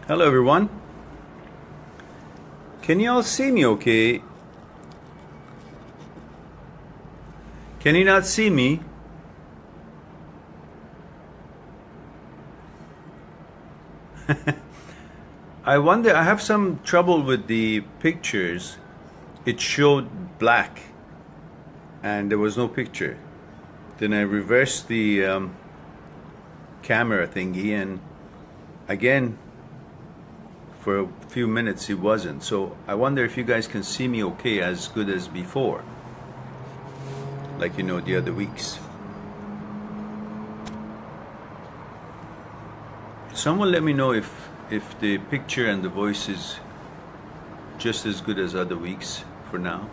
Hello everyone. Can you all see me okay? Can you not see me? I wonder, I have some trouble with the pictures. It showed black and there was no picture. Then I reversed the camera thingy, and again for a few minutes it wasn't. So I wonder if you guys can see me okay, as good as before, like the other weeks. Someone let me know if the picture and the voice is just as good as other weeks for now.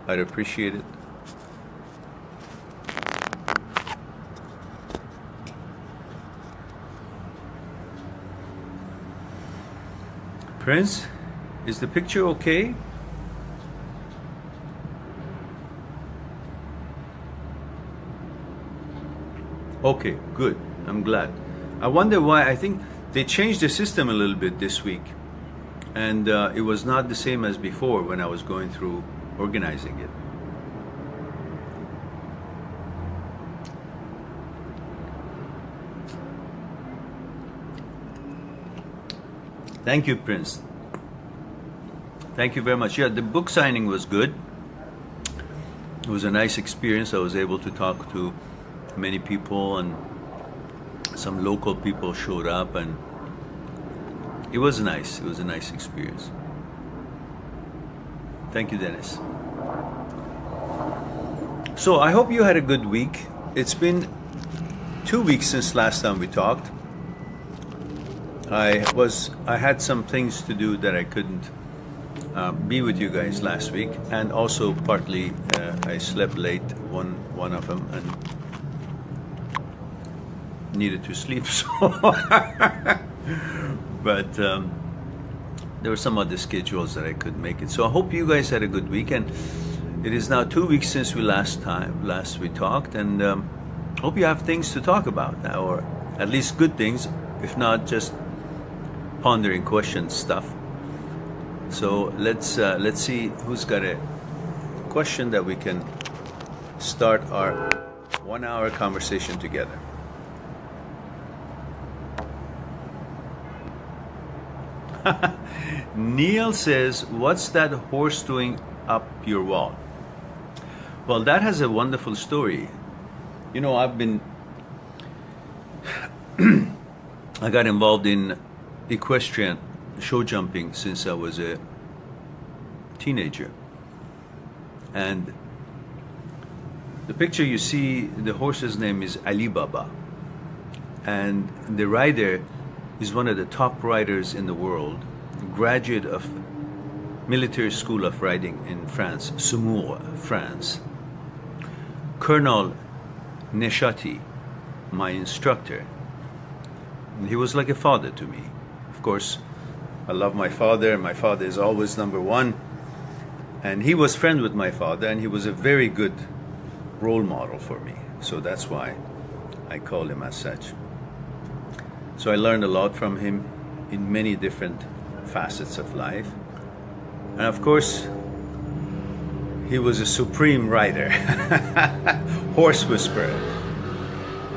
I'd appreciate it. Prince, is the picture okay? Okay, good. I'm glad. I wonder why. I think they changed the system a little bit this week, and it was not the same as before when I was going through organizing it. Thank you, Prince. Thank you very much. Yeah, the book signing was good. It was a nice experience. I was able to talk to many people, and some local people showed up, and it was nice. It was a nice experience. Thank you, Dennis. So I hope you had a good week. It's been 2 weeks since last time we talked. I had some things to do that I couldn't be with you guys last week, and also partly I slept late one of them and needed to sleep. So but there were some other schedules that I couldn't make it. So I hope you guys had a good weekend. It is now 2 weeks since we last we talked, and hope you have things to talk about now, or at least good things, if not just pondering questions stuff. So let's see who's got a question that we can start our 1 hour conversation together. Neil says, what's that horse doing up your wall? Well, that has a wonderful story. I've been I got involved in equestrian show jumping since I was a teenager, and the picture you see, the horse's name is Ali Baba, and the rider is one of the top riders in the world, graduate of military school of riding in France, Saumur, France. Colonel Neshati, my instructor, he was like a father to me. Of course, I love my father, and my father is always number one. And he was friend with my father, and he was a very good role model for me. So that's why I call him as such. So I learned a lot from him in many different facets of life. And of course, he was a supreme rider, horse whisperer.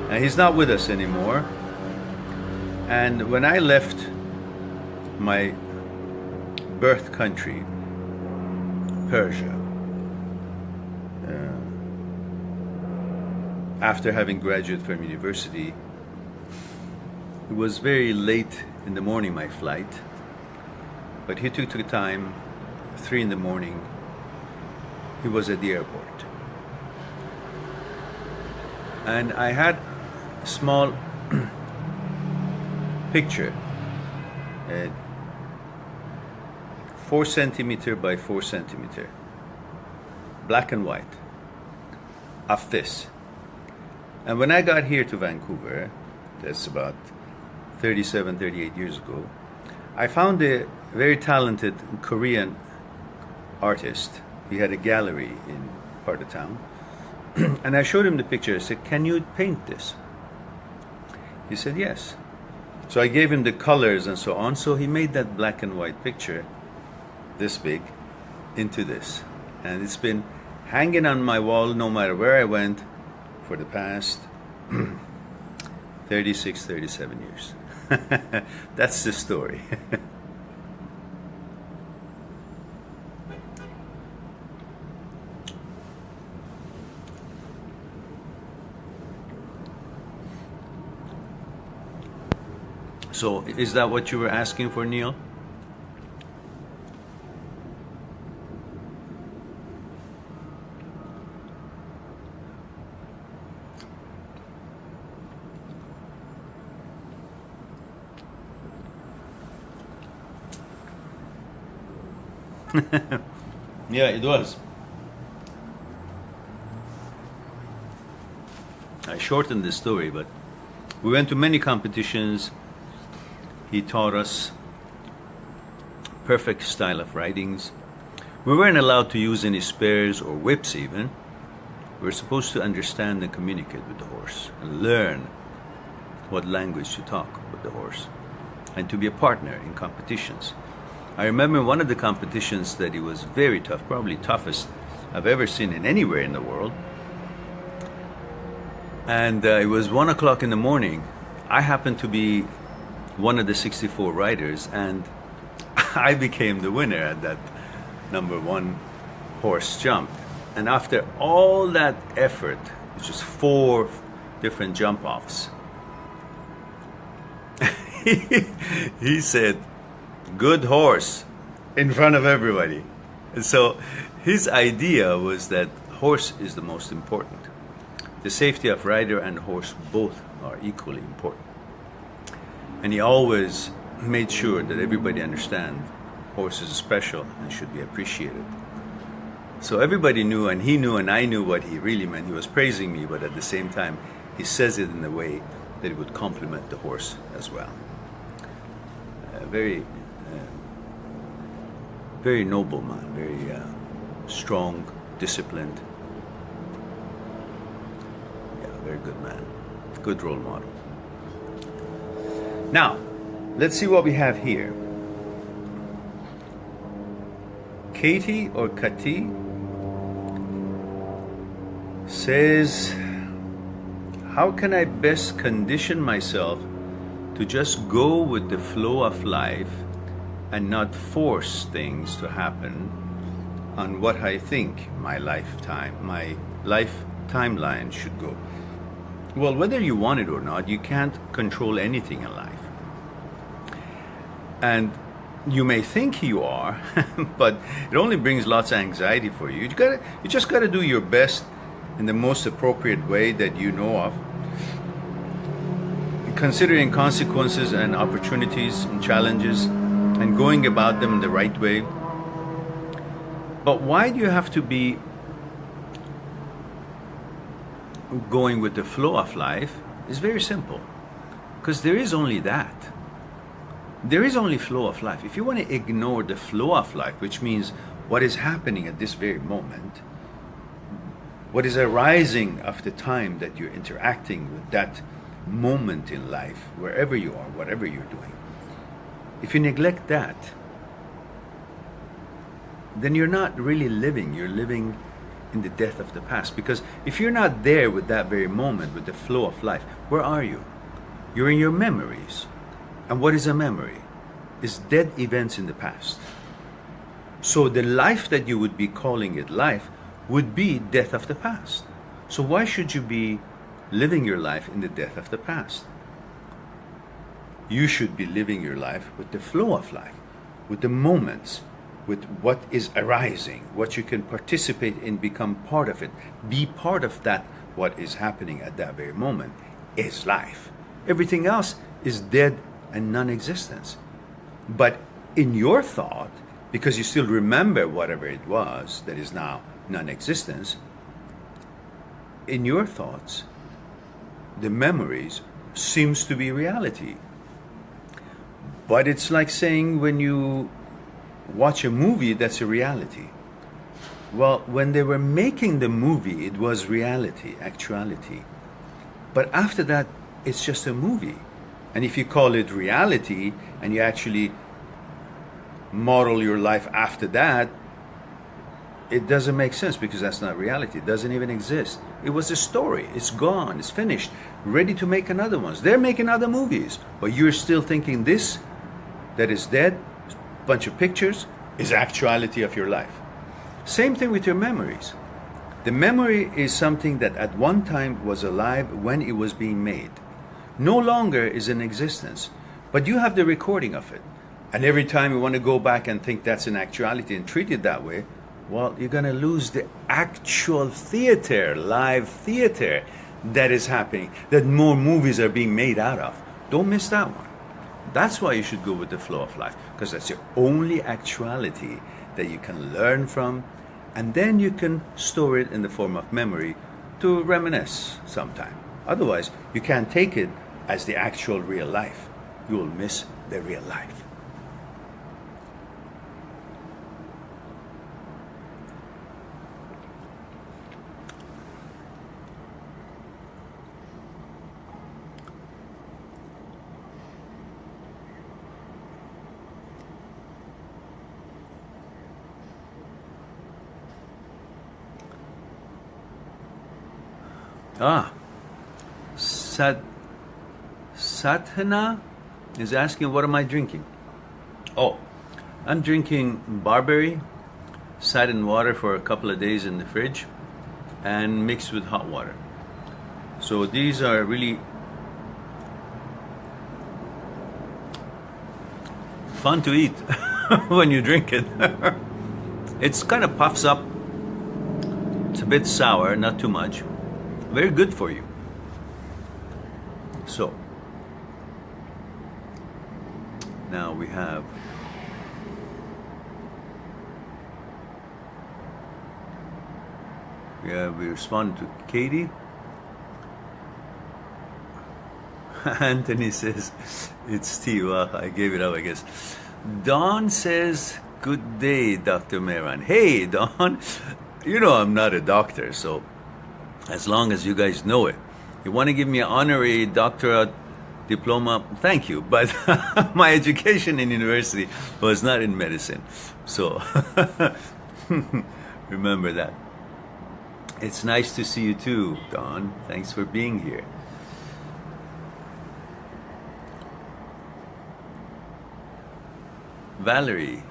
And he's not with us anymore. And when I left my birth country, Persia, after having graduated from university, it was very late in the morning, my flight, but he took the time, 3 in the morning, he was at the airport. And I had a small picture, 4 centimeter by 4 centimeter, black and white, of this. And when I got here to Vancouver, that's about 37, 38 years ago, I found a very talented Korean artist. He had a gallery in part of town. And I showed him the picture. I said, can you paint this? He said, yes. So I gave him the colors and so on. So he made that black and white picture, this big, into this. And it's been hanging on my wall no matter where I went for the past 36, 37 years. That's the story. So, is that what you were asking for, Neil? Yeah, it was. I shortened the story, but we went to many competitions. He taught us perfect style of writings. We weren't allowed to use any spares or whips even. We were supposed to understand and communicate with the horse and learn what language to talk with the horse and to be a partner in competitions. I remember one of the competitions that he was very tough, probably toughest I've ever seen in anywhere in the world. And it was 1 o'clock in the morning. I happened to be one of the 64 riders, and I became the winner at that #1 horse jump. And after all that effort, it's just 4 different jump offs, he said, "Good horse," in front of everybody. And so his idea was that horse is the most important. The safety of rider and horse both are equally important. And he always made sure that everybody understand horse is special and should be appreciated. So everybody knew, and he knew, and I knew what he really meant. He was praising me, but at the same time, he says it in a way that it would compliment the horse as well. Very noble man, very strong, disciplined. Yeah, very good man, good role model. Now, let's see what we have here. Katie or Kati says, how can I best condition myself to just go with the flow of life and not force things to happen on what I think my life timeline should go? Well, whether you want it or not, you can't control anything in life. And you may think you are, but it only brings lots of anxiety for you. You just gotta do your best in the most appropriate way that you know of, considering consequences and opportunities and challenges and going about them in the right way. But why do you have to be going with the flow of life? Is very simple, because there is only that. There is only flow of life. If you want to ignore the flow of life, which means what is happening at this very moment, what is arising of the time that you're interacting with that moment in life, wherever you are, whatever you're doing, if you neglect that, then you're not really living. You're living in the death of the past. Because if you're not there with that very moment, with the flow of life, where are you? You're in your memories. And what is a memory? It's dead events in the past. So the life that you would be calling it life would be death of the past. So why should you be living your life in the death of the past? You should be living your life with the flow of life, with the moments, with what is arising, what you can participate in, become part of it, be part of that, what is happening at that very moment is life. Everything else is dead and non-existence. But in your thought, because you still remember whatever it was that is now non-existence, in your thoughts, the memories seems to be reality. But it's like saying when you watch a movie, that's a reality. Well, when they were making the movie, it was reality, actuality. But after that, it's just a movie. And if you call it reality and you actually model your life after that, it doesn't make sense, because that's not reality. It doesn't even exist. It was a story. It's gone. It's finished. Ready to make another one. They're making other movies. But you're still thinking this that is dead, bunch of pictures, is actuality of your life. Same thing with your memories. The memory is something that at one time was alive when it was being made. No longer is in existence. But you have the recording of it. And every time you want to go back and think that's an actuality and treat it that way, well, you're going to lose the actual theater, live theater that is happening, that more movies are being made out of. Don't miss that one. That's why you should go with the flow of life, because that's your only actuality that you can learn from, and then you can store it in the form of memory to reminisce sometime. Otherwise, you can't take it as the actual real life. You will miss the real life. Sathana is asking, what am I drinking? Oh, I'm drinking barberry, sat in water for a couple of days in the fridge, and mixed with hot water. So these are really fun to eat when you drink it. It's kind of puffs up. It's a bit sour, not too much. Very good for you. So now we respond to Katie. Anthony says it's tea. Well, I gave it up, I guess. Dawn says, good day, Dr. Mehran. Hey, Dawn. You know I'm not a doctor, so as long as you guys know it. You want to give me an honorary doctorate diploma? Thank you. But my education in university was not in medicine. So remember that. It's nice to see you too, Dawn. Thanks for being here. Valerie.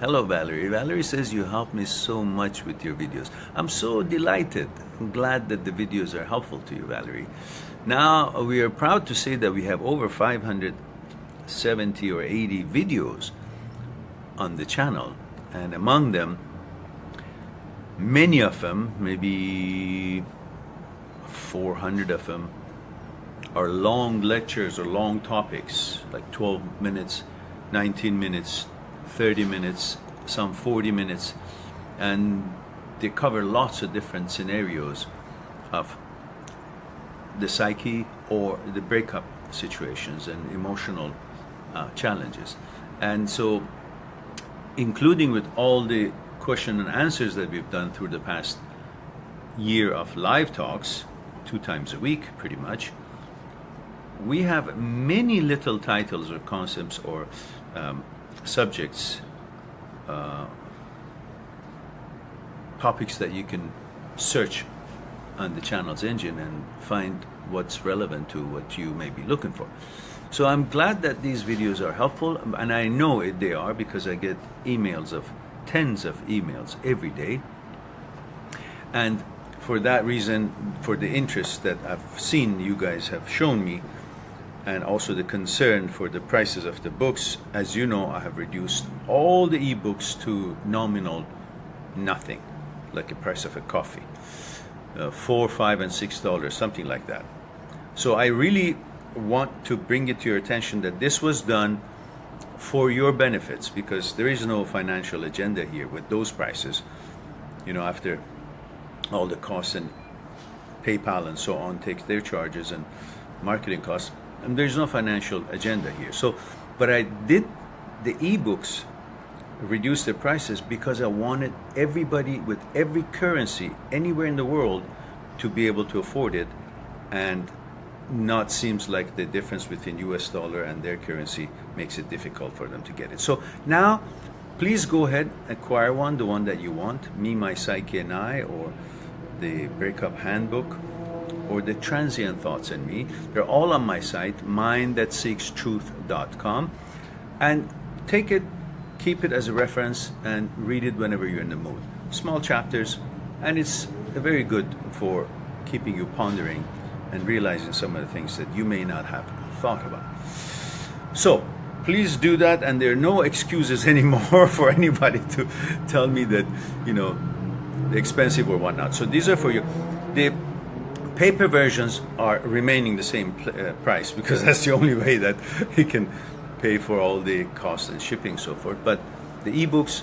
Hello, Valerie. Valerie says you help me so much with your videos. I'm so delighted. I'm glad that the videos are helpful to you, Valerie. Now, we are proud to say that we have over 570 or 80 videos on the channel. And among them, many of them, maybe 400 of them, are long lectures or long topics, like 12 minutes, 19 minutes, 30 minutes, some 40 minutes, and they cover lots of different scenarios of the psyche or the breakup situations and emotional challenges. And so, including with all the question and answers that we've done through the past year of live talks, 2 times a week pretty much, we have many little titles or concepts or subjects, topics that you can search on the channel's engine and find what's relevant to what you may be looking for. So I'm glad that these videos are helpful, and I know they are because I get emails of tens of emails every day. And for that reason, for the interest that I've seen you guys have shown me, and also the concern for the prices of the books, as you know, I have reduced all the ebooks to nominal nothing, like the price of a coffee, $4, $5, and $6, something like that. So I really want to bring it to your attention that this was done for your benefits, because there is no financial agenda here with those prices. You know, after all the costs, and PayPal and so on takes their charges and marketing costs, and there's no financial agenda here. So, but I did the ebooks reduce their prices because I wanted everybody with every currency anywhere in the world to be able to afford it and not seems like the difference between US dollar and their currency makes it difficult for them to get it. So now, please go ahead, acquire one, the one that you want, Me, My Psyche and I, or the Breakup Handbook, or the Transient Thoughts and Me. They're all on my site, mindthatseekstruth.com. And take it, keep it as a reference, and read it whenever you're in the mood. Small chapters, and it's very good for keeping you pondering and realizing some of the things that you may not have thought about. So please do that, and there are no excuses anymore for anybody to tell me that, you know, they're expensive or whatnot. So these are for you. The paper versions are remaining the same price, because that's the only way that you can pay for all the cost and shipping and so forth. But the ebooks,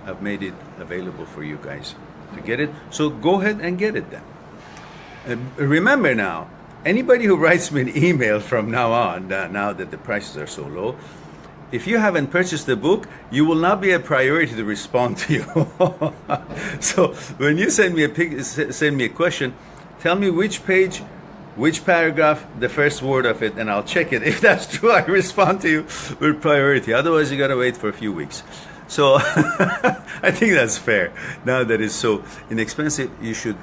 I've made it available for you guys to get it. So go ahead and get it then. Remember now, anybody who writes me an email from now on, now that the prices are so low, if you haven't purchased the book, you will not be a priority to respond to you. So when you send me a question, tell me which page, which paragraph, the first word of it, and I'll check it. If that's true, I respond to you with priority. Otherwise, you gotta wait for a few weeks. So I think that's fair. Now that it's so inexpensive, you should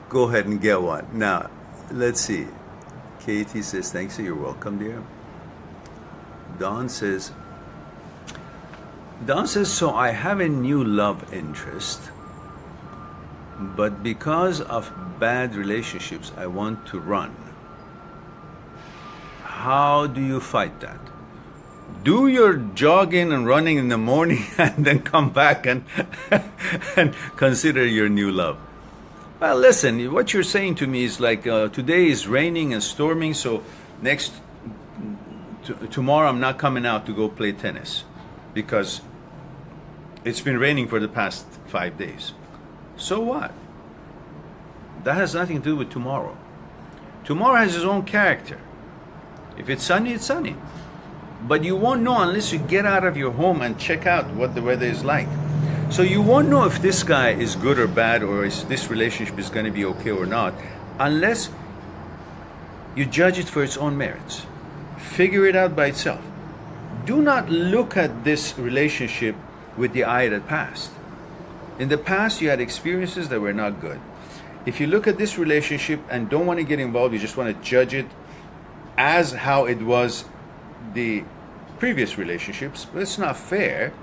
go ahead and get one. Now, let's see. Katie says, thanks, you're welcome, dear. Don says, so I have a new love interest, but because of bad relationships, I want to run. How do you fight that? Do your jogging and running in the morning and then come back and consider your new love. Well, listen, what you're saying to me is like, today is raining and storming, so tomorrow I'm not coming out to go play tennis because it's been raining for the past 5 days. So what? That has nothing to do with tomorrow. Tomorrow has its own character. If it's sunny, it's sunny. But you won't know unless you get out of your home and check out what the weather is like. So you won't know if this guy is good or bad, or if this relationship is going to be okay or not, unless you judge it for its own merits. Figure it out by itself. Do not look at this relationship with the eye that passed. In the past, you had experiences that were not good. If you look at this relationship and don't want to get involved, you just want to judge it as how it was the previous relationships, but it's not fair.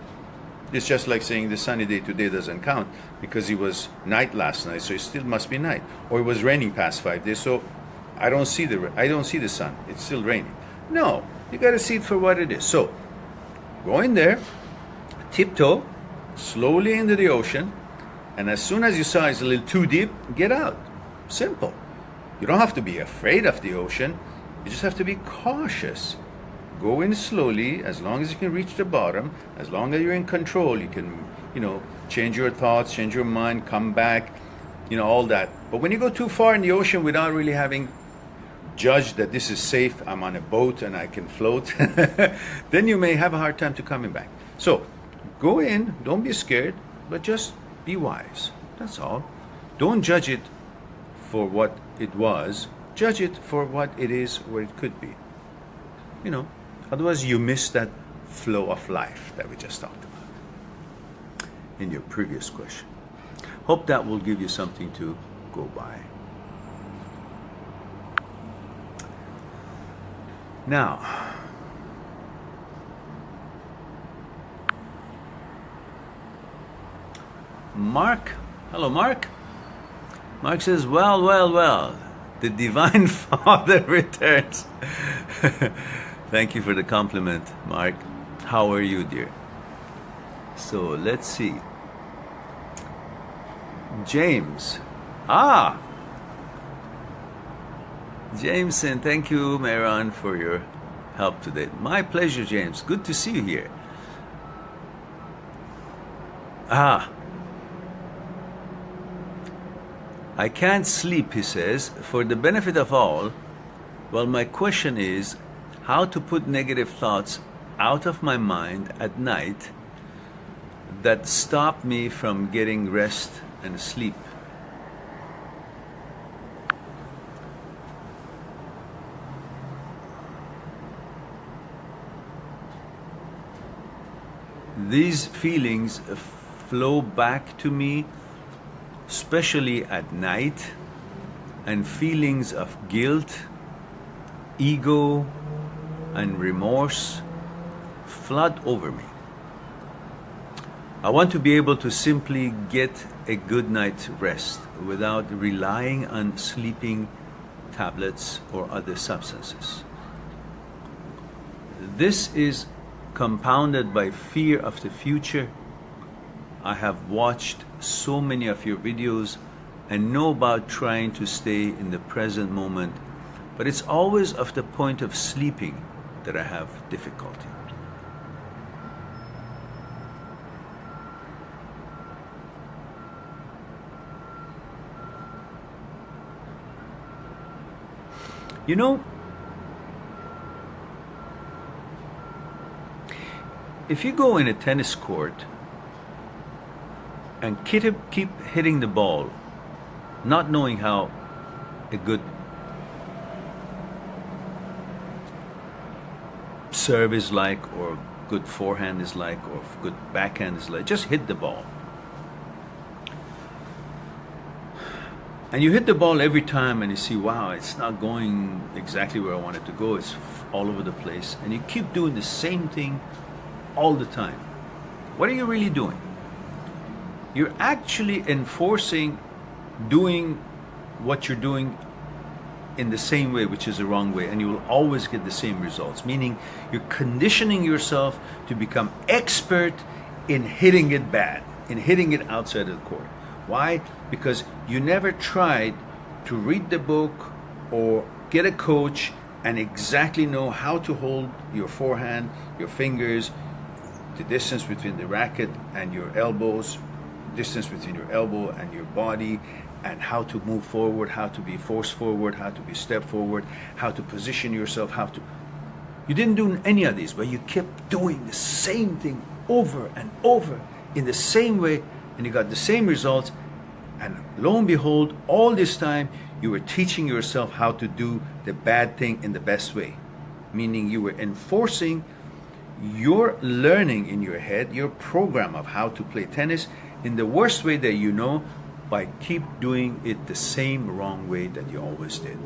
It's just like saying the sunny day today doesn't count because it was night last night, so it still must be night. Or it was raining past 5 days, so I don't see the sun. It's still raining. No, you got to see it for what it is. So go in there, tiptoe slowly into the ocean, and as soon as you saw it's a little too deep, get out. Simple. You don't have to be afraid of the ocean. You just have to be cautious. Go in slowly, as long as you can reach the bottom, as long as you're in control, you can, change your thoughts, change your mind, come back, all that. But when you go too far in the ocean without really having judged that this is safe, I'm on a boat and I can float, then you may have a hard time to coming back. So go in, don't be scared, but just be wise. That's all. Don't judge it for what it was. Judge it for what it is, where it could be. Otherwise you miss that flow of life that we just talked about in your previous question. Hope that will give you something to go by. Now, Mark, hello Mark. Mark says, well, the Divine Father returns. Thank you for the compliment, Mark. How are you, dear? So let's see. James. James, and thank you, Mehran, for your help today. My pleasure, James. Good to see you here. I can't sleep, he says, for the benefit of all. Well, my question is, how to put negative thoughts out of my mind at night that stop me from getting rest and sleep. these feelings flow back to me, especially at night, and feelings of guilt, ego, and remorse flood over me. I want to be able to simply get a good night's rest without relying on sleeping tablets or other substances. This is compounded by fear of the future. I have watched so many of your videos and know about trying to stay in the present moment, but it's always of the point of sleeping that I have difficulty. You know, if you go in a tennis court and keep hitting the ball, not knowing how a good serve is like, or good forehand is like, or good backhand is like, just hit the ball. And you hit the ball every time and you see, wow, it's not going exactly where I want it to go. It's all over the place. And you keep doing the same thing all the time. What are you really doing? You're actually enforcing doing what you're doing in the same way, which is the wrong way, and you will always get the same results. Meaning you're conditioning yourself to become expert in hitting it bad, in hitting it outside of the court. Why? Because you never tried to read the book or get a coach and exactly know how to hold your forehand, your fingers, the distance between the racket and your elbows, distance between your elbow and your body, and how to move forward, how to be forced forward, how to be step forward, how to position yourself, how to... You didn't do any of these, but you kept doing the same thing over and over in the same way, and you got the same results. And lo and behold, all this time you were teaching yourself how to do the bad thing in the best way. Meaning you were enforcing your learning in your head, your program of how to play tennis in the worst way that you know, by keep doing it the same wrong way that you always did.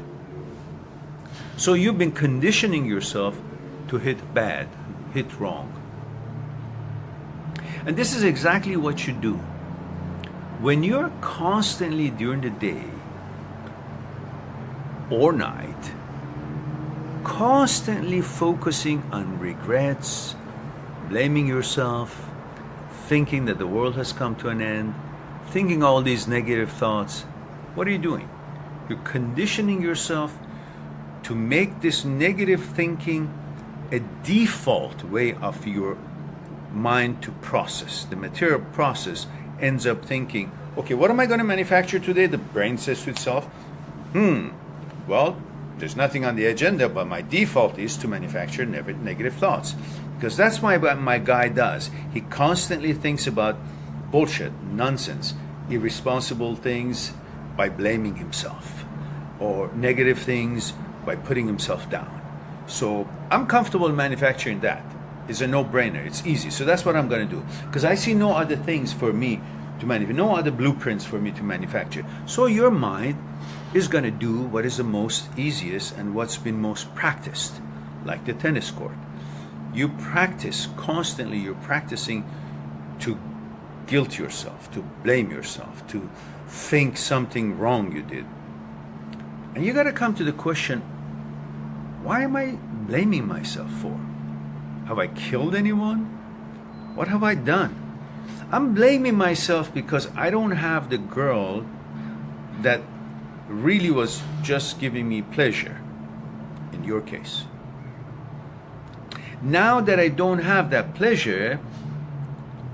So you've been conditioning yourself to hit bad, hit wrong. And this is exactly what you do. When you're constantly during the day or night, constantly focusing on regrets, blaming yourself, thinking that the world has come to an end, thinking all these negative thoughts, what are you doing? You're conditioning yourself to make this negative thinking a default way of your mind to process. The material process ends up thinking, okay, what am I going to manufacture today? The brain says to itself, well, there's nothing on the agenda, but my default is to manufacture negative thoughts. Because that's what my guy does. He constantly thinks about bullshit, nonsense, irresponsible things by blaming himself, or negative things by putting himself down. So I'm comfortable manufacturing that. It's a no-brainer. It's easy. So that's what I'm going to do. Because I see no other things for me to manufacture, no other blueprints for me to manufacture. So your mind is going to do what is the most easiest and what's been most practiced, like the tennis court. You practice constantly. You're practicing to guilt yourself, to blame yourself, to think something wrong you did. And you got to come to the question, why am I blaming myself for? Have I killed anyone? What have I done? I'm blaming myself because I don't have the girl that really was just giving me pleasure, in your case. Now that I don't have that pleasure,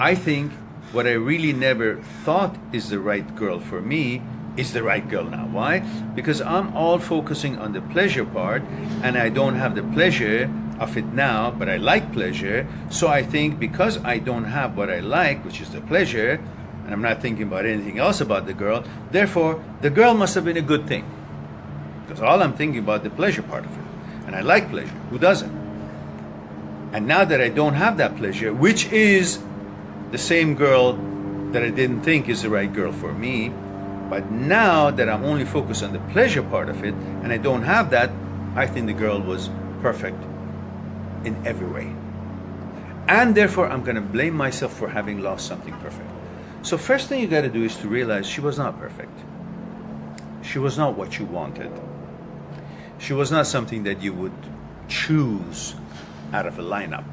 I think what I really never thought is the right girl for me is the right girl now. Why? Because I'm all focusing on the pleasure part, and I don't have the pleasure of it now, but I like pleasure. So I think because I don't have what I like, which is the pleasure, and I'm not thinking about anything else about the girl, therefore the girl must have been a good thing. Because all I'm thinking about the pleasure part of it. And I like pleasure. Who doesn't? And now that I don't have that pleasure, which is the same girl that I didn't think is the right girl for me. But now that I'm only focused on the pleasure part of it, and I don't have that, I think the girl was perfect in every way. And therefore, I'm going to blame myself for having lost something perfect. So first thing you got to do is to realize she was not perfect. She was not what you wanted. She was not something that you would choose out of a lineup.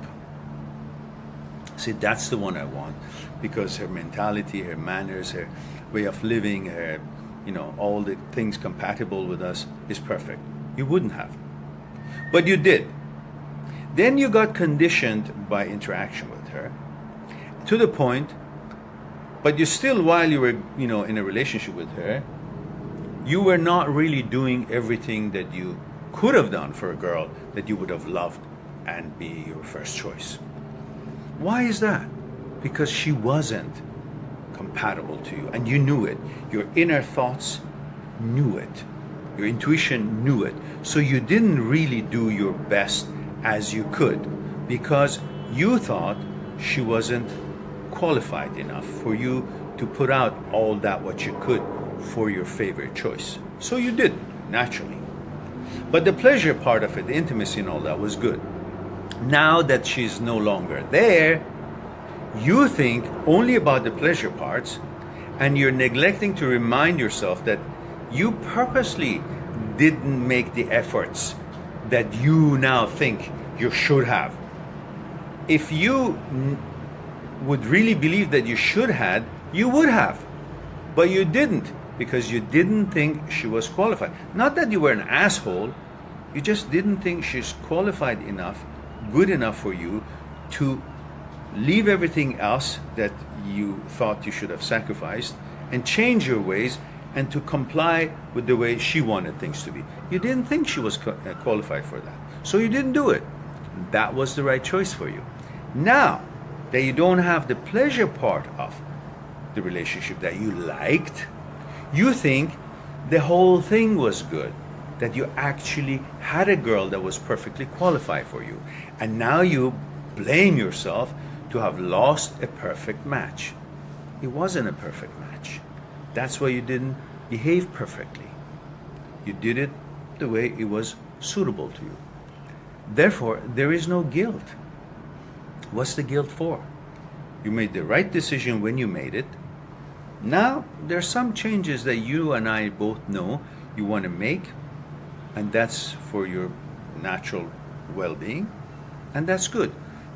See, that's the one I want, because her mentality, her manners, her way of living, her, all the things compatible with us is perfect. You wouldn't have. But you did. Then you got conditioned by interaction with her to the point, but you still, while you were, in a relationship with her, you were not really doing everything that you could have done for a girl that you would have loved and be your first choice. Why is that? Because she wasn't compatible to you, and you knew it. Your inner thoughts knew it. Your intuition knew it. So you didn't really do your best as you could, because you thought she wasn't qualified enough for you to put out all that what you could for your favorite choice. So you did, naturally. But the pleasure part of it, the intimacy and all that, was good. Now that she's no longer there, you think only about the pleasure parts, and you're neglecting to remind yourself that you purposely didn't make the efforts that you now think you should have. If you would really believe that you should have, you would have. But you didn't, because you didn't think she was qualified. Not that you were an asshole, you just didn't think she's qualified enough, good enough for you to leave everything else that you thought you should have sacrificed and change your ways and to comply with the way she wanted things to be. You didn't think she was qualified for that, so you didn't do it. That was the right choice for you. Now that you don't have the pleasure part of the relationship that you liked, you think the whole thing was good, that you actually had a girl that was perfectly qualified for you. And now you blame yourself to have lost a perfect match. It wasn't a perfect match. That's why you didn't behave perfectly. You did it the way it was suitable to you. Therefore, there is no guilt. What's the guilt for? You made the right decision when you made it. Now, there are some changes that you and I both know you want to make, and that's for your natural well-being, and that's good.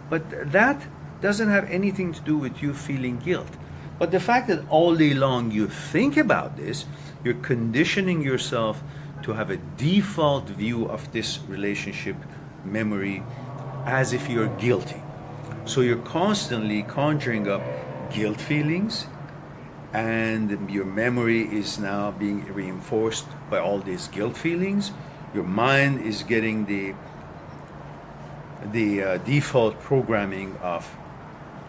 But that doesn't have anything to do with you feeling guilt. But the fact that all day long you think about this, you're conditioning yourself to have a default view of this relationship memory as if you're guilty. So you're constantly conjuring up guilt feelings, and your memory is now being reinforced by all these guilt feelings. Your mind is getting the default programming of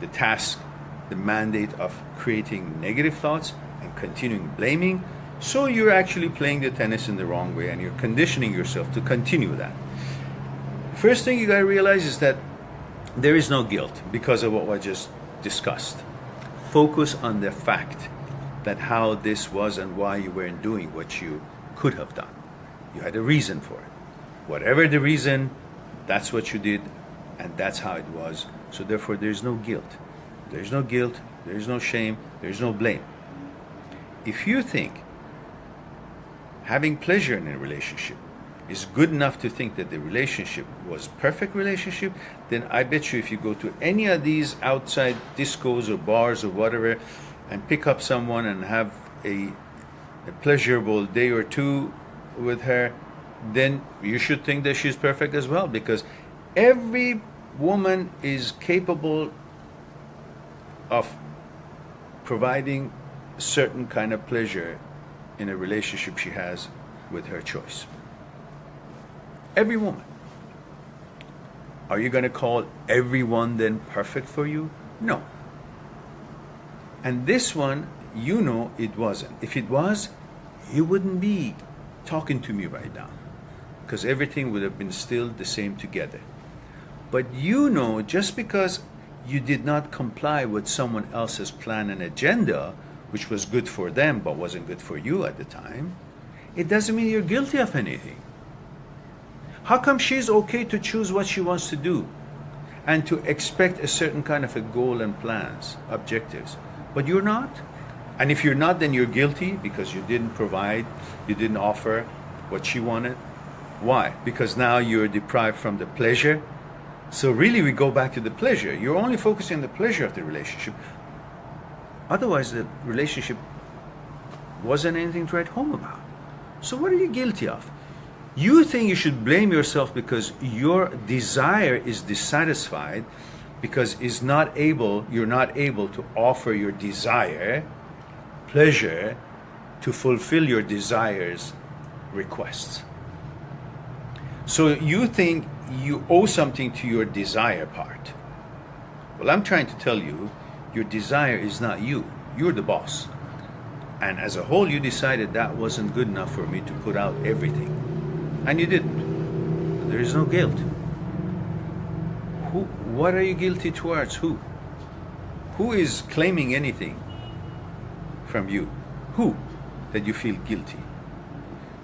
the task, the mandate of creating negative thoughts and continuing blaming. So you're actually playing the tennis in the wrong way, and you're conditioning yourself to continue that. First thing you got to realize is that there is no guilt because of what I just discussed. Focus on the fact that how this was and why you weren't doing what you could have done. You had a reason for it. Whatever the reason, that's what you did, and that's how it was. So therefore, there's no guilt. There's no guilt, there's no shame, there's no blame. If you think having pleasure in a relationship is good enough to think that the relationship was perfect relationship, then I bet you if you go to any of these outside discos or bars or whatever and pick up someone and have a pleasurable day or two with her, then you should think that she's perfect as well, because every woman is capable of providing certain kind of pleasure in a relationship she has with her choice. Every woman. Are you going to call everyone then perfect for you? No. And this one, you know it wasn't. If it was, you wouldn't be talking to me right now, because everything would have been still the same together. But you know, just because you did not comply with someone else's plan and agenda, which was good for them but wasn't good for you at the time, it doesn't mean you're guilty of anything. How come she's okay to choose what she wants to do and to expect a certain kind of a goal and plans, objectives, but you're not? And if you're not, then you're guilty because you didn't provide, you didn't offer what she wanted. Why? Because now you're deprived from the pleasure. So really we go back to the pleasure. You're only focusing on the pleasure of the relationship. Otherwise the relationship wasn't anything to write home about. So what are you guilty of? You think you should blame yourself because your desire is dissatisfied, because you're not able to offer your desire, pleasure, to fulfill your desires, requests. So you think you owe something to your desire part. Well, I'm trying to tell you, your desire is not you. You're the boss. And as a whole, you decided that wasn't good enough for me to put out everything. And you didn't. There is no guilt. What are you guilty towards? Who? Who is claiming anything from you? Who that you feel guilty?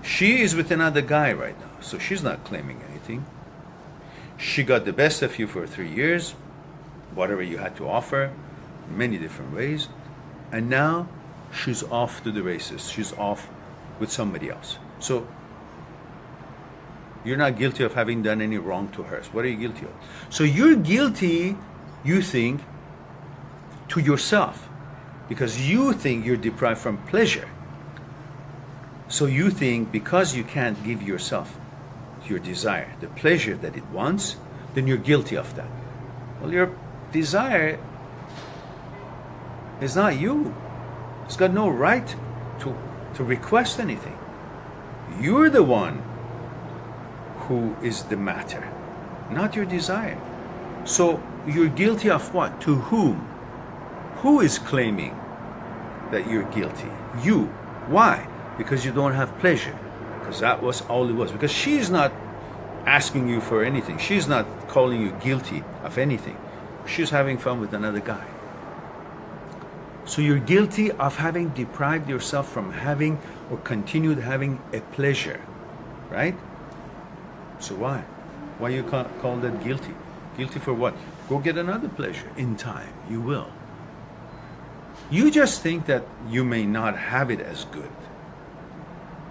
She is with another guy right now, so she's not claiming anything. She got the best of you for 3 years, whatever you had to offer, many different ways, and now she's off to the races. She's off with somebody else. So you're not guilty of having done any wrong to her. What are you guilty of? So you're guilty, you think, to yourself, because you think you're deprived from pleasure. So you think because you can't give yourself your desire the pleasure that it wants, then you're guilty of that. Well, your desire is not you. It's got no right to request anything. You're the one who is the matter, not your desire. So you're guilty of what? To whom? Who is claiming that you're guilty? You. Why? Because you don't have pleasure. Because that was all it was. Because she's not asking you for anything. She's not calling you guilty of anything. She's having fun with another guy. So you're guilty of having deprived yourself from having or continued having a pleasure, right? So why? Why you can't call that guilty? Guilty for what? Go get another pleasure in time. You will. You just think that you may not have it as good.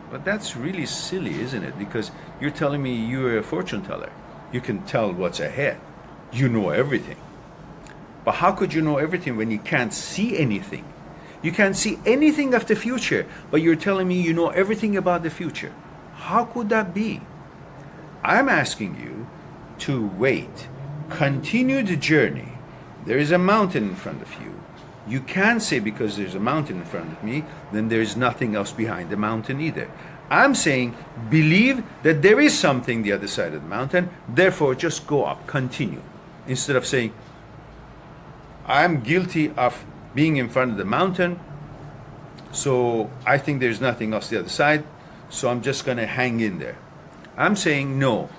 But that's really silly, isn't it? Because you're telling me you're a fortune teller. You can tell what's ahead. You know everything. But how could you know everything when you can't see anything? You can't see anything of the future, but you're telling me you know everything about the future. How could that be? I'm asking you to wait. Continue the journey. There is a mountain in front of you. You can't say because there's a mountain in front of me, then there's nothing else behind the mountain either. I'm saying believe that there is something the other side of the mountain, therefore just go up, continue. Instead of saying, I'm guilty of being in front of the mountain, so I think there's nothing else the other side, so I'm just going to hang in there. I'm saying no.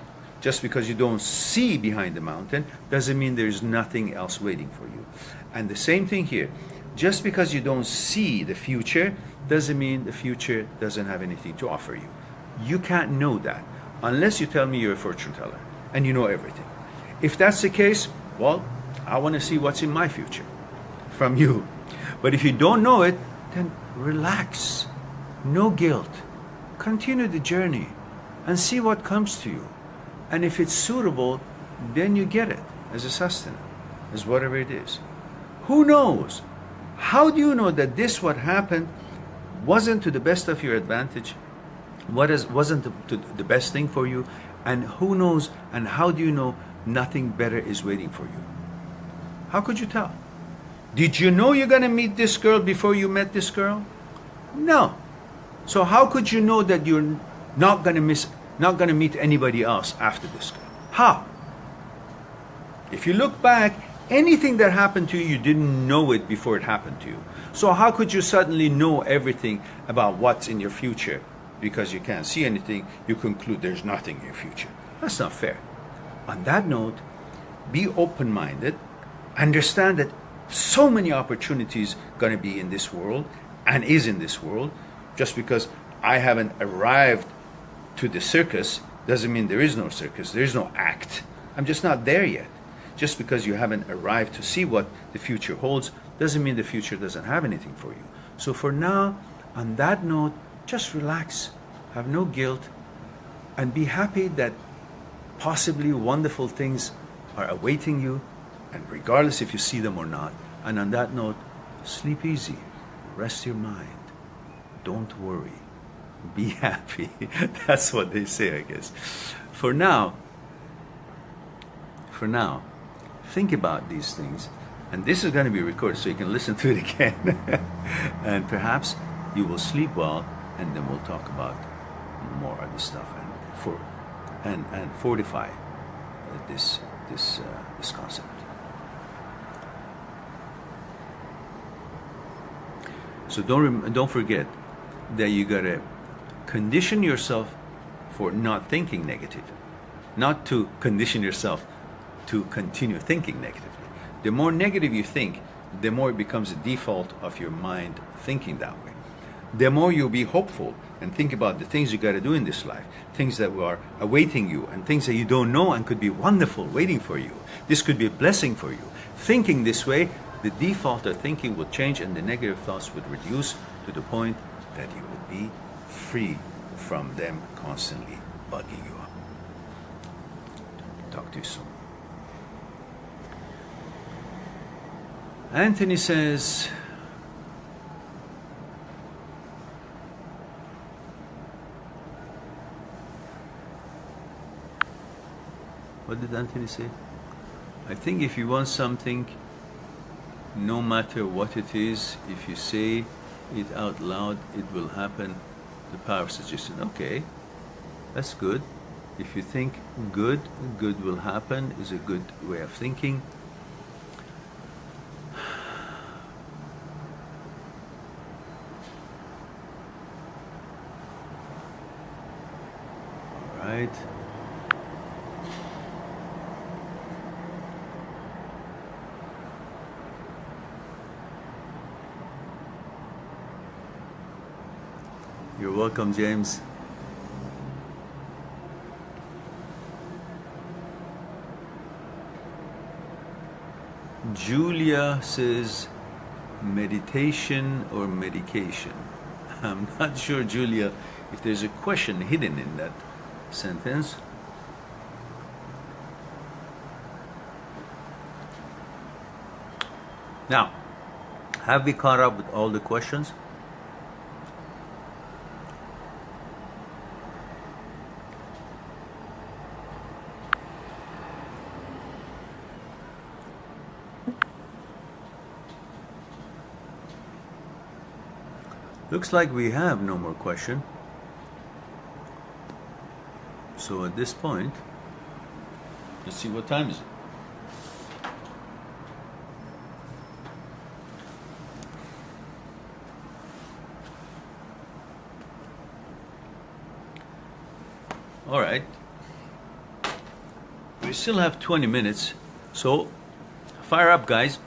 Just because you don't see behind the mountain doesn't mean there's nothing else waiting for you. And the same thing here. Just because you don't see the future doesn't mean the future doesn't have anything to offer you. You can't know that unless you tell me you're a fortune teller and you know everything. If that's the case, well, I want to see what's in my future from you. But if you don't know it, then relax. No guilt. Continue the journey and see what comes to you. And if it's suitable, then you get it as a sustenance, as whatever it is. Who knows? How do you know that this what happened wasn't to the best of your advantage? Wasn't the best thing for you? And who knows, and how do you know nothing better is waiting for you? How could you tell? Did you know you're going to meet this girl before you met this girl? No. So how could you know that you're not going to meet anybody else after this girl? How? If you look back, anything that happened to you, you didn't know it before it happened to you. So how could you suddenly know everything about what's in your future? Because you can't see anything, you conclude there's nothing in your future. That's not fair. On that note, be open-minded, Understand that so many opportunities going to be in this world and is in this world. Just because I haven't arrived to the circus doesn't mean there is no circus, there is no act. I'm just not there yet. Just because you haven't arrived to see what the future holds doesn't mean the future doesn't have anything for you. So for now, on that note, just relax, have no guilt, and be happy that possibly wonderful things are awaiting you, and regardless if you see them or not. And on that note, sleep easy, rest your mind, don't worry, be happy. That's what they say, I guess. For now, think about these things, and this is going to be recorded so you can listen to it again. And perhaps you will sleep well, and then we'll talk about more of this stuff and fortify this concept. So don't forget that you gotta condition yourself for not thinking negative, not to condition yourself to continue thinking negatively. The more negative you think, the more it becomes a default of your mind thinking that way. The more you'll be hopeful and think about the things you got to do in this life, things that are awaiting you, and things that you don't know and could be wonderful waiting for you. This could be a blessing for you. Thinking this way, the default of thinking will change, and the negative thoughts would reduce to the point that you would be free from them constantly bugging you up. Talk to you soon. Anthony says, what did Anthony say? I think if you want something, no matter what it is, if you say it out loud, it will happen. The power of suggestion. Okay, that's good. If you think good will happen is a good way of thinking. All right. You're welcome, James. Julia says meditation or medication. I'm not sure, Julia, if there's a question hidden in that sentence. Now, have we caught up with all the questions? Looks like we have no more question. So at this point, let's see what time is it. All right. We still have 20 minutes, so fire up, guys.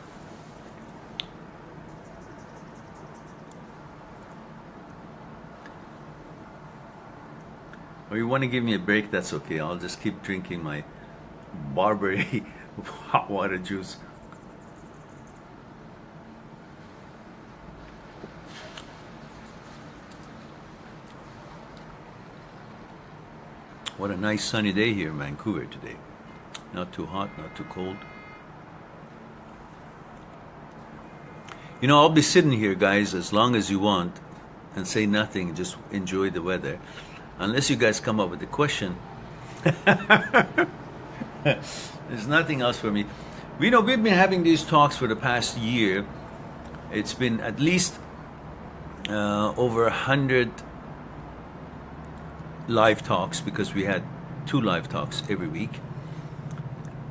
Or you want to give me a break, that's okay. I'll just keep drinking my barberry hot water juice. What a nice sunny day here in Vancouver today. Not too hot, not too cold. You know, I'll be sitting here, guys, as long as you want and say nothing, just enjoy the weather. Unless you guys come up with a question, there's nothing else for me. You know, we've been having these talks for the past year. It's been at least over 100 live talks, because we had 2 live talks every week.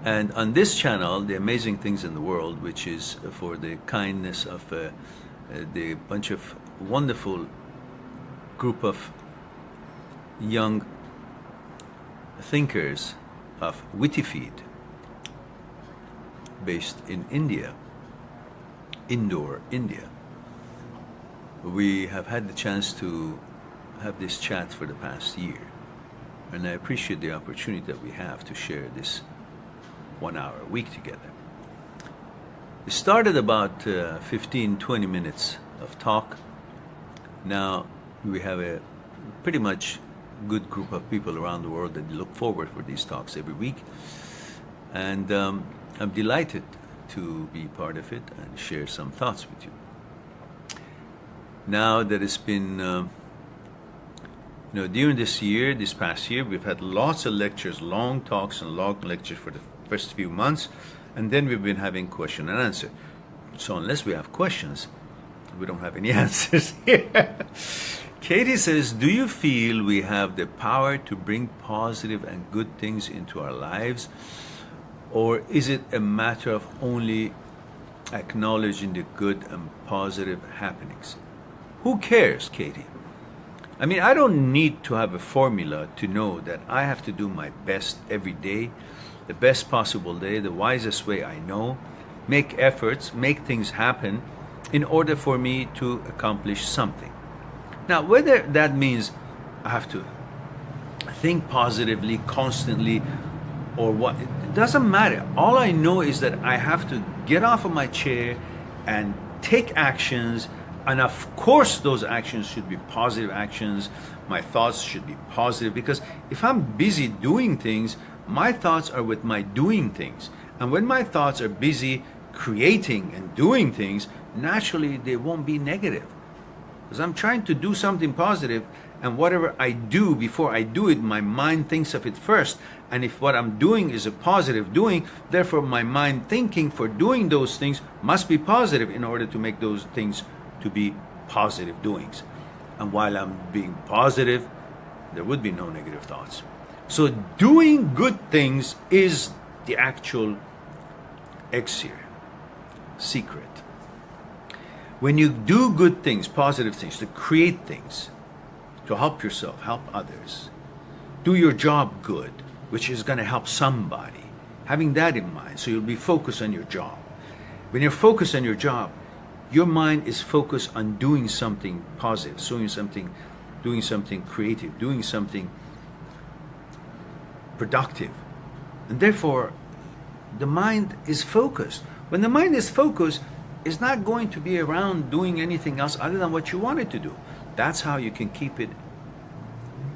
And on this channel, The Amazing Things in the World, which is for the kindness of the bunch of wonderful group of young thinkers of Witty Feed, based in India, Indore, India. We have had the chance to have this chat for the past year, and I appreciate the opportunity that we have to share this 1 hour a week together. It started about 15-20 minutes of talk. Now we have a pretty much good group of people around the world that look forward for these talks every week, and I'm delighted to be part of it and share some thoughts with you. Now that it's been during this past year, we've had lots of lectures, long talks and long lectures for the first few months, and then we've been having question and answer. So unless we have questions, we don't have any answers here. Katie says, do you feel we have the power to bring positive and good things into our lives? Or is it a matter of only acknowledging the good and positive happenings? Who cares, Katie? I mean, I don't need to have a formula to know that I have to do my best every day, the best possible day, the wisest way I know, make efforts, make things happen in order for me to accomplish something. Now, whether that means I have to think positively constantly or what, it doesn't matter. All I know is that I have to get off of my chair and take actions, and of course those actions should be positive actions. My thoughts should be positive, because if I'm busy doing things, my thoughts are with my doing things. And when my thoughts are busy creating and doing things, naturally they won't be negative. Because I'm trying to do something positive, and whatever I do, before I do it, my mind thinks of it first. And if what I'm doing is a positive doing, therefore my mind thinking for doing those things must be positive in order to make those things to be positive doings. And while I'm being positive, there would be no negative thoughts. So doing good things is the actual elixir, secret. When you do good things, positive things, to create things, to help yourself, help others, do your job good, which is going to help somebody, having that in mind, so you'll be focused on your job. When you're focused on your job, your mind is focused on doing something positive, doing something creative, doing something productive. And therefore, the mind is focused. When the mind is focused, it's not going to be around doing anything else other than what you want it to do. That's how you can keep it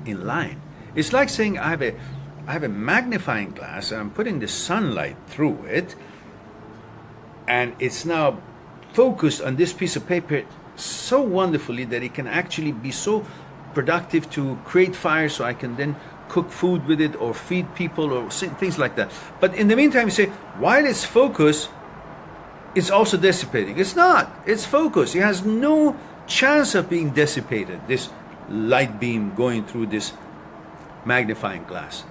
in line. It's like saying I have a magnifying glass and I'm putting the sunlight through it, and it's now focused on this piece of paper so wonderfully that it can actually be so productive to create fire, so I can then cook food with it or feed people or things like that. But in the meantime, you say, while it's focused, it's also dissipating. It's not. It's focused. It has no chance of being dissipated, this light beam going through this magnifying glass.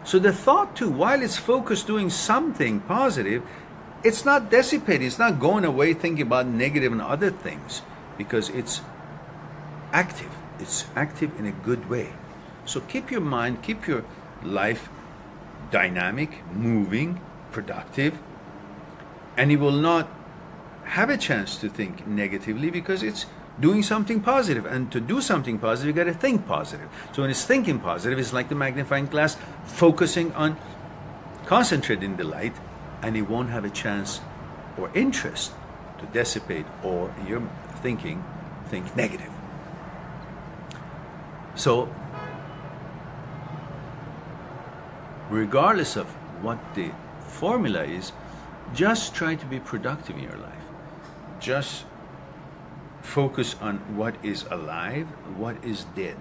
So the thought too, while it's focused doing something positive, it's not dissipating. It's not going away thinking about negative and other things, because it's active. It's active in a good way. So keep your mind, keep your life dynamic, moving, productive, and you will not have a chance to think negatively, because it's doing something positive. And to do something positive, you got to think positive. So when it's thinking positive, it's like the magnifying glass focusing on concentrating the light, and it won't have a chance or interest to dissipate, or in your thinking, think negative. So regardless of what the formula is, just try to be productive in your life. Just focus on what is alive, what is dead.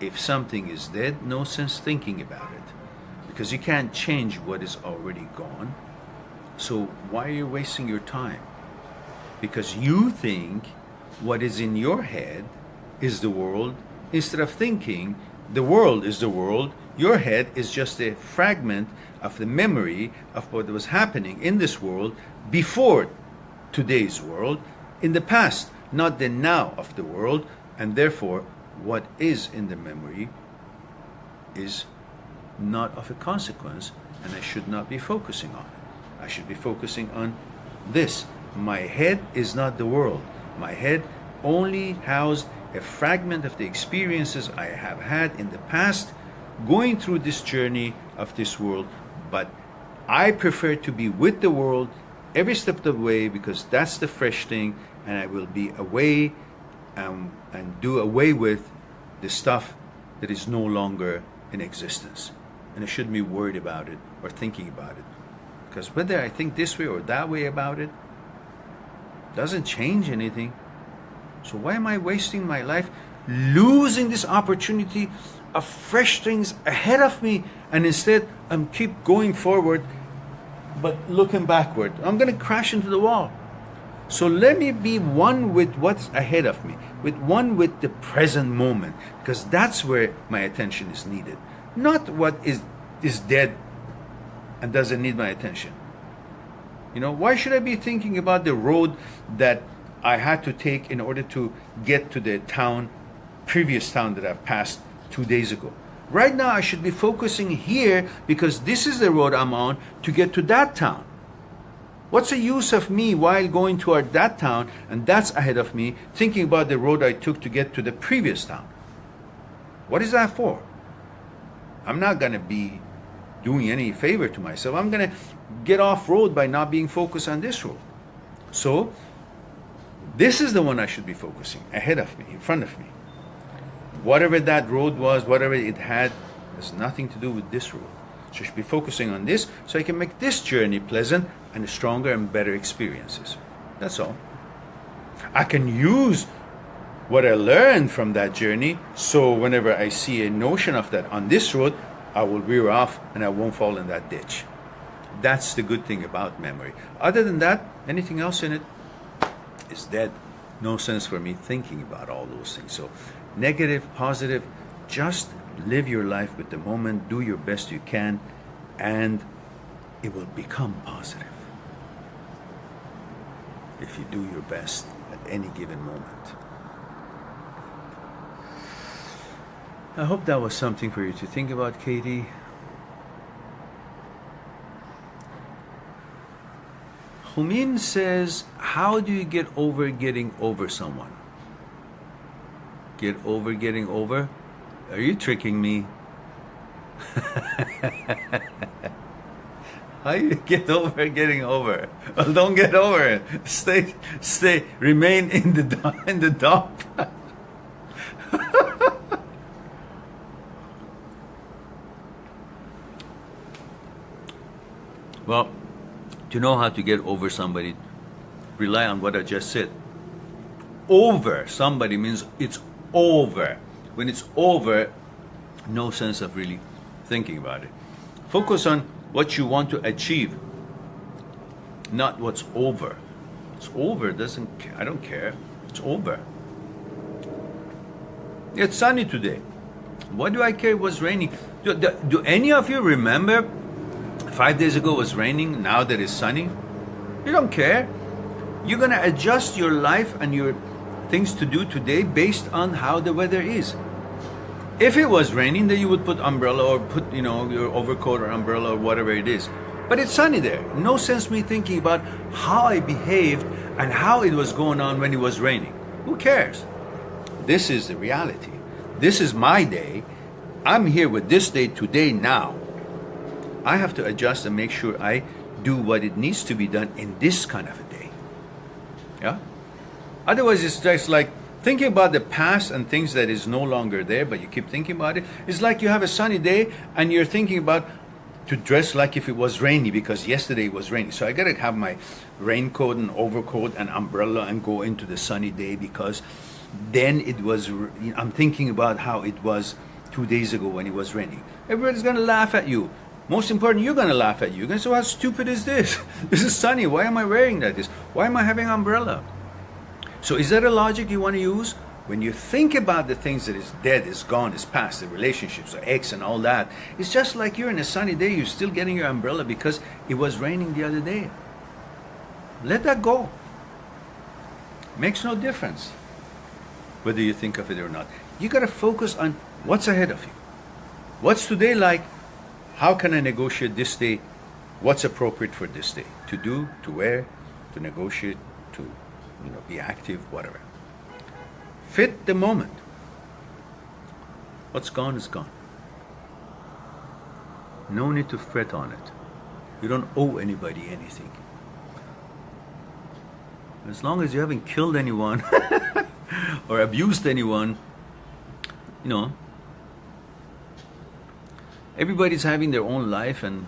If something is dead, no sense thinking about it, because you can't change what is already gone. So why are you wasting your time? Because you think what is in your head is the world, instead of thinking the world is the world. Your head is just a fragment of the memory of what was happening in this world before today's world, in the past, not the now of the world. And therefore, what is in the memory is not of a consequence, and I should not be focusing on it. I should be focusing on this. My head is not the world. My head only housed a fragment of the experiences I have had in the past going through this journey of this world, but I prefer to be with the world every step of the way because that's the fresh thing, and I will be away and do away with the stuff that is no longer in existence. And I shouldn't be worried about it or thinking about it, because whether I think this way or that way about it doesn't change anything. So why am I wasting my life losing this opportunity of fresh things ahead of me, and instead I'm keep going forward but looking backward? I'm going to crash into the wall. So let me be one with what's ahead of me, with one with the present moment, because that's where my attention is needed, not what is dead and doesn't need my attention. You know, why should I be thinking about the road that I had to take in order to get to the previous town that I've passed 2 days ago? Right now I should be focusing here because this is the road I'm on to get to that town. What's the use of me while going toward that town and that's ahead of me thinking about the road I took to get to the previous town? What is that for? I'm not going to be doing any favor to myself. I'm going to get off road by not being focused on this road. So this is the one I should be focusing ahead of me, in front of me. Whatever that road was, whatever it had, has nothing to do with this road. So I should be focusing on this so I can make this journey pleasant and stronger and better experiences. That's all. I can use what I learned from that journey, so whenever I see a notion of that on this road, I will veer off and I won't fall in that ditch. That's the good thing about memory. Other than that, anything else in it is dead. No sense for me thinking about all those things. So negative, positive, just live your life with the moment, do your best you can, and it will become positive if you do your best at any given moment. I hope that was something for you to think about, Katie. Humin says, how do you get over getting over someone? Get over getting over? Are you tricking me? How you get over getting over? Well, don't get over it. Stay, remain in the dump. Well, to know how to get over somebody, rely on what I just said. Over somebody means it's over. When it's over, no sense of really thinking about it. Focus on what you want to achieve, not what's over. It's over, I don't care. It's over. It's sunny today. What do I care it was raining? Do any of you remember 5 days ago it was raining, now that it's sunny? You don't care. You're going to adjust your life and your things to do today based on how the weather is. If it was raining, then you would put umbrella or put, your overcoat or umbrella or whatever it is. But it's sunny there. No sense me thinking about how I behaved and how it was going on when it was raining. Who cares? This is the reality. This is my day. I'm here with this day today now. I have to adjust and make sure I do what it needs to be done in this kind of a day. Yeah? Otherwise, it's just like thinking about the past and things that is no longer there, but you keep thinking about it. It's like you have a sunny day and you're thinking about to dress like if it was rainy because yesterday it was rainy. So I gotta have my raincoat and overcoat and umbrella and go into the sunny day because then it was, I'm thinking about how it was 2 days ago when it was raining. Everybody's gonna laugh at you. Most important, you're gonna laugh at you. You're gonna say, how stupid is this? This is sunny, why am I wearing that? Why am I having an umbrella? So is that a logic you want to use? When you think about the things that is dead, is gone, is past, the relationships, the ex and all that, it's just like you're in a sunny day, you're still getting your umbrella because it was raining the other day. Let that go. Makes no difference whether you think of it or not. You got to focus on what's ahead of you. What's today like? How can I negotiate this day what's appropriate for this day to do, to wear, to negotiate, to be active, whatever. Fit the moment. What's gone is gone. No need to fret on it. You don't owe anybody anything. As long as you haven't killed anyone or abused anyone, everybody's having their own life and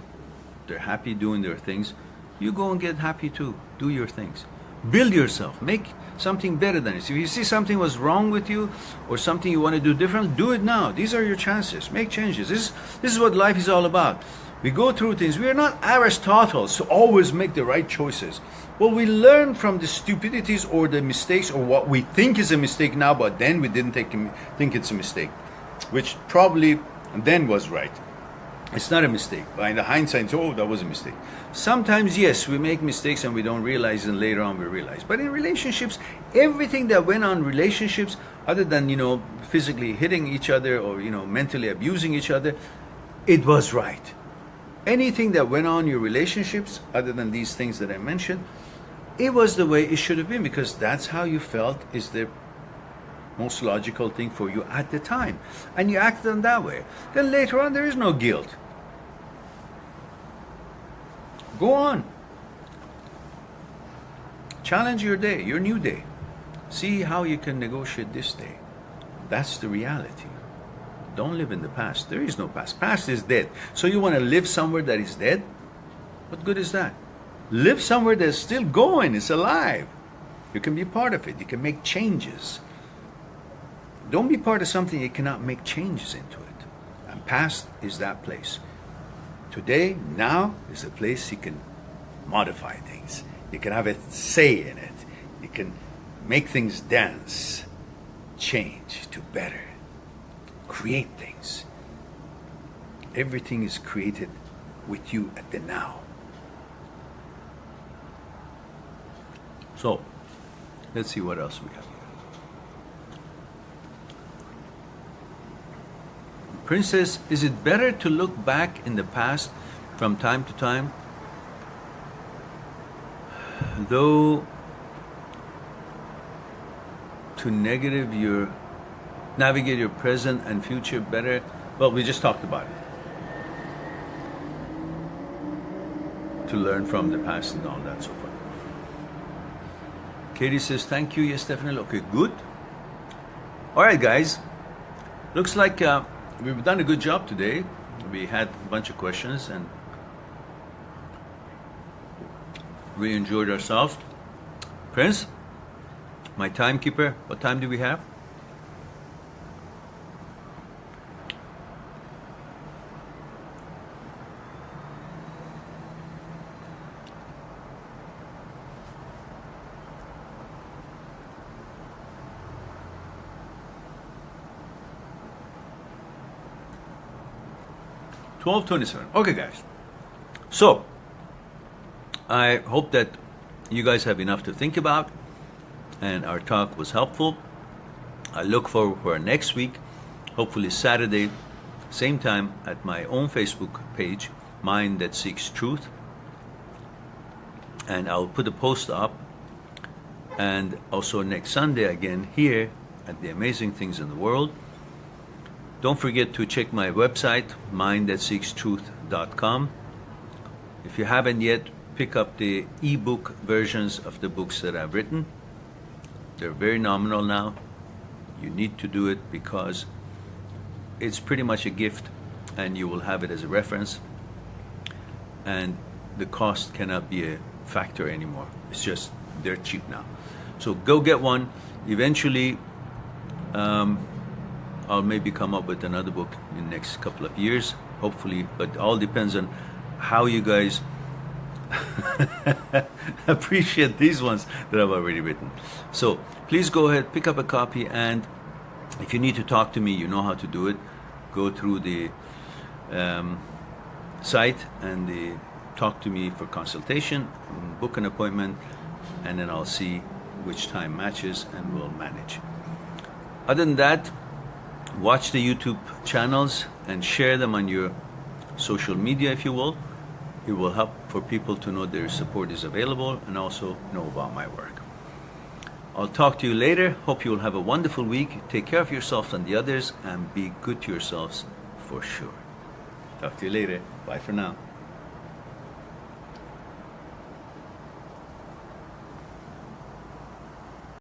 they're happy doing their things. You go and get happy too. Do your things. Build yourself. Make something better than this. If you see something was wrong with you or something you want to do different, do it now. These are your chances. Make changes. This is what life is all about. We go through things. We are not Aristotle, so always make the right choices. Well, we learn from the stupidities or the mistakes or what we think is a mistake now, but then we didn't think it's a mistake, which probably then was right. It's not a mistake. By the hindsight, oh, that was a mistake. Sometimes, yes, we make mistakes and we don't realize, and later on we realize. But in relationships, everything that went on in relationships, other than, physically hitting each other or, mentally abusing each other, it was right. Anything that went on in your relationships, other than these things that I mentioned, it was the way it should have been, because that's how you felt is the most logical thing for you at the time. And you acted on that way. Then later on, there is no guilt. Go on. Challenge your day, your new day. See how you can negotiate this day. That's the reality. Don't live in the past. There is no past. Past is dead. So you want to live somewhere that is dead? What good is that? Live somewhere that's still going, it's alive. You can be part of it. You can make changes. Don't be part of something you cannot make changes into it. And past is that place. Today, now, is a place you can modify things. You can have a say in it. You can make things dance, change to better, create things. Everything is created with you at the now. So, let's see what else we have. Princess, is it better to look back in the past from time to time, though to navigate your present and future better? Well, we just talked about it. To learn from the past and all that, so forth. Katie says, thank you. Yes, definitely. Okay, good. All right, guys. Looks like we've done a good job today. We had a bunch of questions and we enjoyed ourselves. Prince, my timekeeper, what time do we have? $12:27. Okay, guys. So, I hope that you guys have enough to think about and our talk was helpful. I look forward for next week, hopefully Saturday, same time at my own Facebook page, Mind That Seeks Truth. And I'll put a post up. And also next Sunday again here at the Amazing Things in the World. Don't forget to check my website, mindthatseekstruth.com. If you haven't yet, pick up the ebook versions of the books that I've written. They're very nominal now. You need to do it because it's pretty much a gift and you will have it as a reference. And the cost cannot be a factor anymore. It's just, they're cheap now. So go get one. Eventually, I'll maybe come up with another book in the next couple of years, hopefully, but all depends on how you guys appreciate these ones that I've already written. So please go ahead, pick up a copy, and if you need to talk to me, you know how to do it. Go through the site and talk to me for consultation, book an appointment, and then I'll see which time matches and we'll manage. Other than that, watch the YouTube channels and share them on your social media, if you will. It will help for people to know their support is available and also know about my work. I'll talk to you later. Hope you will have a wonderful week. Take care of yourself and the others, and be good to yourselves for sure. Talk to you later. Bye for now.